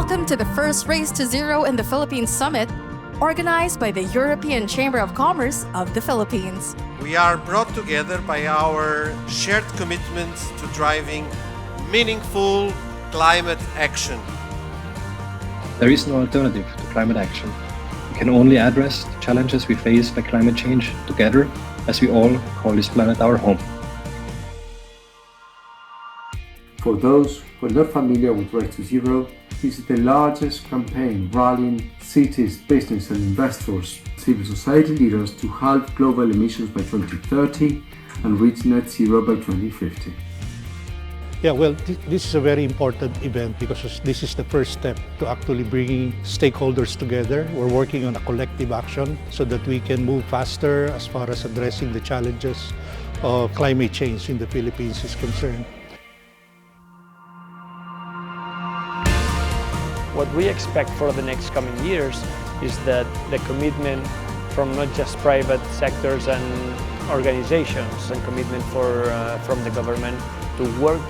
Welcome to the first Race to Zero in the Philippines Summit, organized by the European Chamber of Commerce of the Philippines. We are brought together by our shared commitment to driving meaningful climate action. There is no alternative to climate action. We can only address the challenges we face by climate change together, as we all call this planet our home. For those who are not familiar with Race to Zero, this is the largest campaign rallying cities, business and investors, civil society leaders to halve global emissions by 2030 and reach net zero by 2050. Yeah, well, this is a very important event because this is the first step to actually bringing stakeholders together. We're working on a collective action so that we can move faster as far as addressing the challenges of climate change in the Philippines is concerned. What we expect for the next coming years is that the commitment from not just private sectors and organizations and commitment from the government to work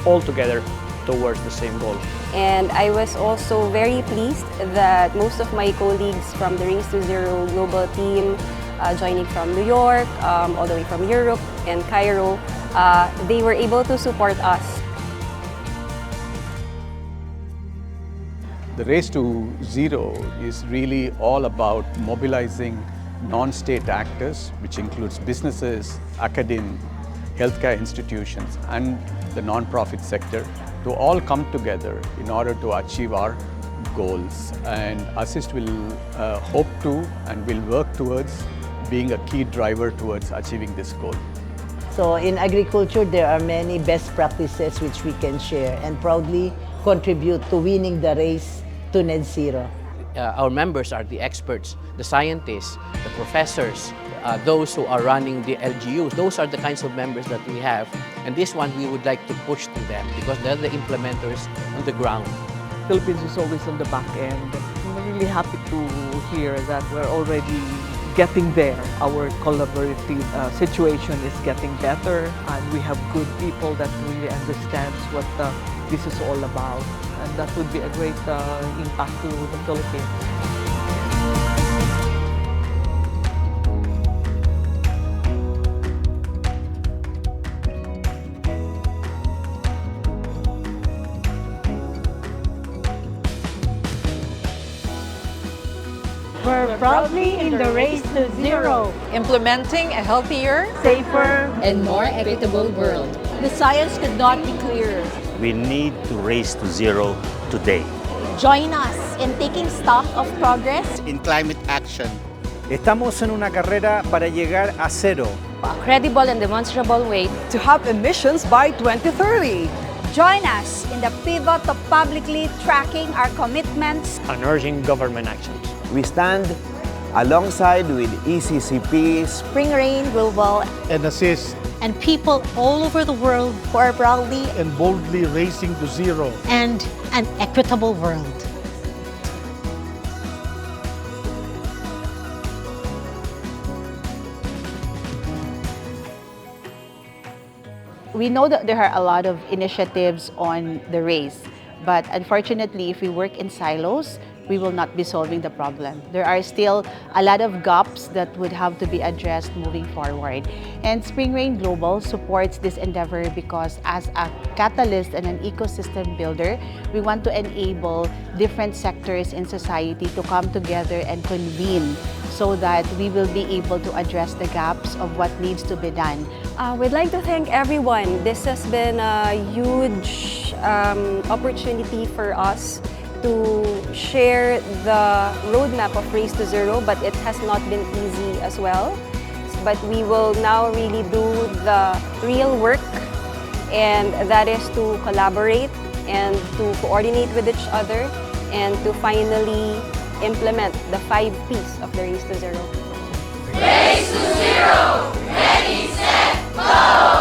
all together towards the same goal. And I was also very pleased that most of my colleagues from the Race to Zero global team, joining from New York, all the way from Europe and Cairo, they were able to support us. The Race to Zero is really all about mobilizing non-state actors, which includes businesses, academia, healthcare institutions, and the non-profit sector, to all come together in order to achieve our goals. And Assist will hope to and will work towards being a key driver towards achieving this goal. So in agriculture, there are many best practices which we can share and proudly contribute to winning the race to net zero. Our members are the experts, the scientists, the professors, those who are running the LGUs. Those are the kinds of members that we have. And this one we would like to push to them because they're the implementers on the ground. Philippines is always on the back end. I'm really happy to hear that we're already getting there. Our collaborative situation is getting better, and we have good people that really understands what this is all about. And that would be a great impact to the Philippines. We're proudly in the Race to Zero, implementing a healthier, safer, and more equitable world. The science could not be clearer. We need to race to zero today. Join us in taking stock of progress in climate action. Estamos en una carrera para llegar a cero. A credible and demonstrable way to have emissions by 2030. Join us in the pivot of publicly tracking our commitments and urging government actions. We stand alongside with ECCP, Spring Rain Global, and Assist, and people all over the world who are proudly and boldly racing to zero and an equitable world. We know that there are a lot of initiatives on the race, but unfortunately, if we work in silos, we will not be solving the problem. There are still a lot of gaps that would have to be addressed moving forward. And Spring Rain Global supports this endeavor because as a catalyst and an ecosystem builder, we want to enable different sectors in society to come together and convene so that we will be able to address the gaps of what needs to be done. We'd like to thank everyone. This has been a huge opportunity for us to share the roadmap of Race to Zero, but it has not been easy as well. But we will now really do the real work, and that is to collaborate and to coordinate with each other and to finally implement the 5 Ps of the Race to Zero. Race to Zero! Ready, set, go!